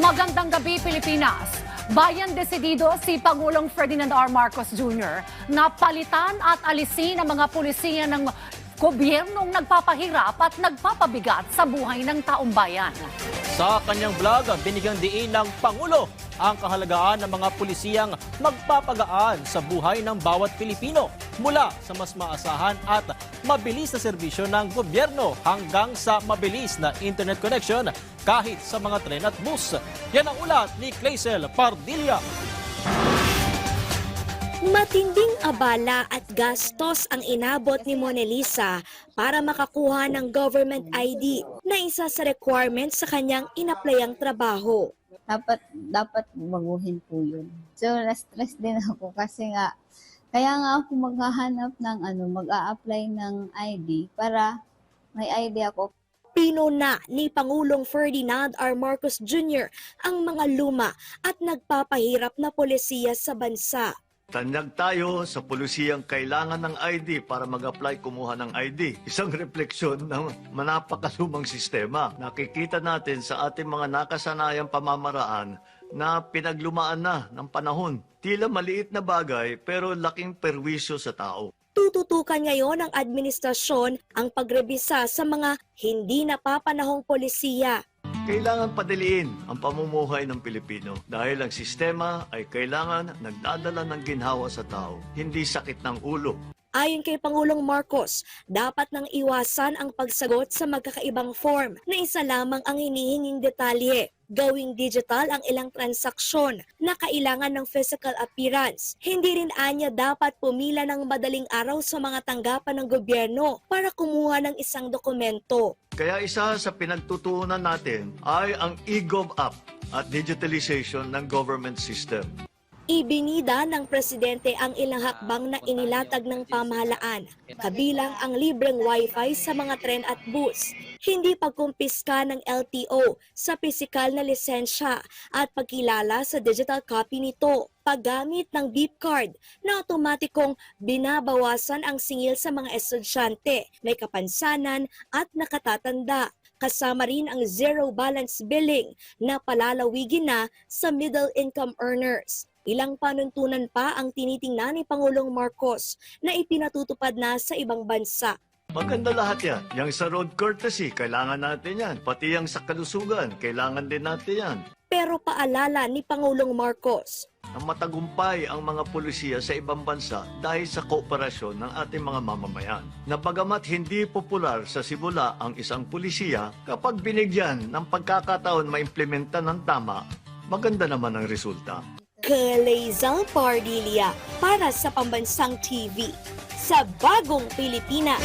Magandang gabi, Pilipinas. Bayan desidido si Pangulong Ferdinand R. Marcos Jr. na palitan at alisin ang mga pulisiya ng gobyernong nagpapahirap at nagpapabigat sa buhay ng taong bayan. Sa kanyang vlog, binigyang diin ng Pangulo ang kahalagaan ng mga pulisiyang magpapagaan sa buhay ng bawat Pilipino mula sa mas maasahan at mabilis na serbisyo ng gobyerno hanggang sa mabilis na internet connection kahit sa mga tren at bus. Yan ang ulat ni Claisel Pardilla. Matinding abala at gastos ang inabot ni Mona Lisa para makakuha ng government ID na isa sa requirements sa kanyang inaplayang trabaho. Dapat baguhin po yun. So, na-stress din ako kasi nga, kaya nga ako maghahanap ng mag-a-apply ng ID para may ID ako. Pinuna ni Pangulong Ferdinand R. Marcos Jr. ang mga luma at nagpapahirap na polisiya sa bansa. Tanyag tayo sa pulisiyang kailangan ng ID para mag-apply kumuha ng ID. Isang refleksyon ng manapakalumang sistema. Nakikita natin sa ating mga nakasanayang pamamaraan na pinaglumaan na ng panahon. Tila maliit na bagay pero laking perwisyo sa tao. Tututukan ngayon ng administrasyon ang pagrebisa sa mga hindi napapanahong polisiya. Kailangan padaliin ang pamumuhay ng Pilipino dahil ang sistema ay kailangan nagdadala ng ginhawa sa tao, hindi sakit ng ulo. Ayon kay Pangulong Marcos, dapat nang iwasan ang pagsagot sa magkakaibang form na isa lamang ang hinihinging detalye. Gawing digital ang ilang transaksyon na kailangan ng physical appearance. Hindi rin anya dapat pumila ng madaling araw sa mga tanggapan ng gobyerno para kumuha ng isang dokumento. Kaya isa sa pinagtutuunan natin ay ang eGov app at digitalization ng government system. Ibinida ng presidente ang ilang hakbang na inilatag ng pamahalaan, kabilang ang libreng wifi sa mga tren at bus, hindi pagkumpiska ng LTO sa pisikal na lisensya at pagkilala sa digital copy nito, paggamit ng beep card na otomatikong binabawasan ang singil sa mga estudyante, may kapansanan at nakatatanda. Kasama rin ang zero balance billing na palalawigin na sa middle income earners. Ilang panuntunan pa ang tinitingnan ni Pangulong Marcos na ipinatutupad na sa ibang bansa. Maganda lahat yan. Yang sa road courtesy, kailangan natin yan. Pati yang sa kalusugan, kailangan din natin yan. Pero paalala ni Pangulong Marcos, Ang matagumpay ang mga pulisiya sa ibang bansa dahil sa kooperasyon ng ating mga mamamayan. Na bagamat hindi popular sa simula ang isang pulisiya, kapag binigyan ng pagkakataon maimplementa ng tama, maganda naman ang resulta. Claisel Pardilla para sa Pambansang TV sa Bagong Pilipinas.